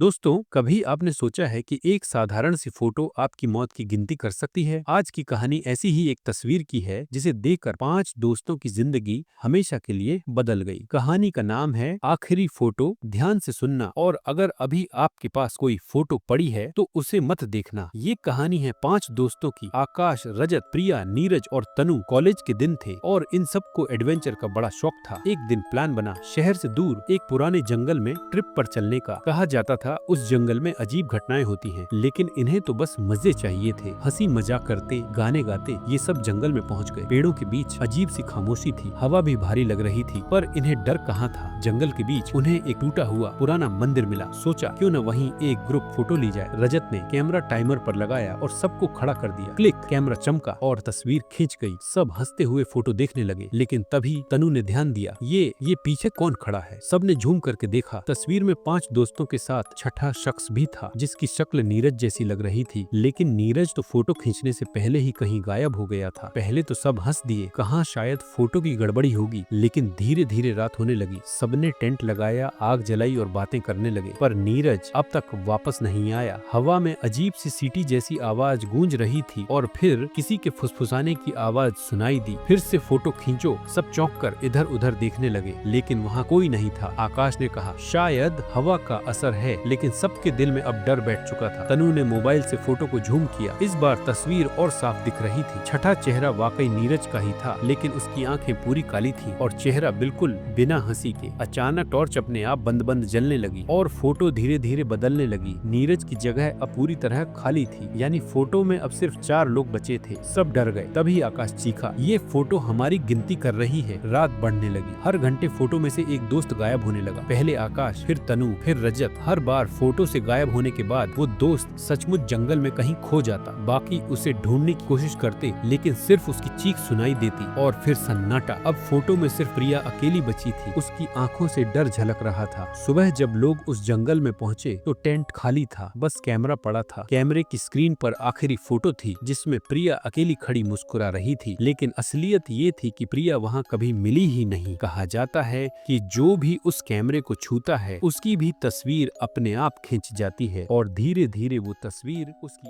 दोस्तों, कभी आपने सोचा है कि एक साधारण सी फोटो आपकी मौत की गिनती कर सकती है? आज की कहानी ऐसी ही एक तस्वीर की है जिसे देखकर 5 दोस्तों की जिंदगी हमेशा के लिए बदल गई। कहानी का नाम है आखिरी फोटो। ध्यान से सुनना और अगर अभी आपके पास कोई फोटो पड़ी है तो उसे मत देखना। ये कहानी है 5 दोस्तों की। आकाश, रजत, प्रिया, नीरज और तनु कॉलेज के दिन थे और इन सबको एडवेंचर का बड़ा शौक था। एक दिन प्लान बना शहर से दूर एक पुराने जंगल में ट्रिप पर चलने का। कहा जाता था उस जंगल में अजीब घटनाएं होती हैं, लेकिन इन्हें तो बस मजे चाहिए थे। हंसी मजाक करते, गाने गाते ये सब जंगल में पहुंच गए। पेड़ों के बीच अजीब सी खामोशी थी, हवा भी भारी लग रही थी, पर इन्हें डर कहाँ था। जंगल के बीच उन्हें एक टूटा हुआ पुराना मंदिर मिला। सोचा क्यों न वहीं एक ग्रुप फोटो ली जाए। रजत ने कैमरा टाइमर पर लगाया और सबको खड़ा कर दिया। क्लिक, कैमरा चमका और तस्वीर खींच गई। सब हंसते हुए फोटो देखने लगे, लेकिन तभी तनु ने ध्यान दिया, ये पीछे कौन खड़ा है। सबने झूम करके देखा। तस्वीर में 5 दोस्तों के साथ छठा शख्स भी था, जिसकी शक्ल नीरज जैसी लग रही थी। लेकिन नीरज तो फोटो खींचने से पहले ही कहीं गायब हो गया था। पहले तो सब हंस दिए, कहाँ शायद फोटो की गड़बड़ी होगी। लेकिन धीरे धीरे रात होने लगी। सबने टेंट लगाया, आग जलाई और बातें करने लगे, पर नीरज अब तक वापस नहीं आया। हवा में अजीब सी सीटी जैसी आवाज गूंज रही थी और फिर किसी के फुसफुसाने की आवाज सुनाई दी। फिर से फोटो खींचो। सब चौंक कर इधर उधर देखने लगे, लेकिन वहाँ कोई नहीं था। आकाश ने कहा, शायद हवा का असर है। लेकिन सबके दिल में अब डर बैठ चुका था। तनु ने मोबाइल से फोटो को झूम किया। इस बार तस्वीर और साफ दिख रही थी। छठा चेहरा वाकई नीरज का ही था, लेकिन उसकी आंखें पूरी काली थी और चेहरा बिल्कुल बिना हंसी के। अचानक टॉर्च अपने आप बंद बंद जलने लगी और फोटो धीरे धीरे बदलने लगी। नीरज की जगह अब पूरी तरह खाली थी, यानी फोटो में अब सिर्फ 4 लोग बचे थे। सब डर गए। तभी आकाश चीखा, ये फोटो हमारी गिनती कर रही है। रात बढ़ने लगी। हर घंटे फोटो में से एक दोस्त गायब होने लगा। पहले आकाश, फिर तनु, फिर रजत। हर बार फोटो से गायब होने के बाद वो दोस्त सचमुच जंगल में कहीं खो जाता। बाकी उसे ढूंढने की कोशिश करते, लेकिन सिर्फ उसकी चीख सुनाई देती। और फिर सन्नाटा। अब फोटो में सिर्फ प्रिया अकेली बची थी। उसकी आंखों से डर झलक रहा था। सुबह जब लोग उस जंगल में पहुंचे तो टेंट खाली था, बस कैमरा पड़ा था। कैमरे की स्क्रीन पर आखिरी फोटो थी, जिसमें प्रिया अकेली खड़ी मुस्कुरा रही थी। लेकिन असलियत ये थी कि प्रिया वहाँ कभी मिली ही नहीं। कहा जाता है कि जो भी उस कैमरे को छूता है, उसकी भी तस्वीर अपने आप खिंच जाती है और धीरे धीरे वो तस्वीर उसकी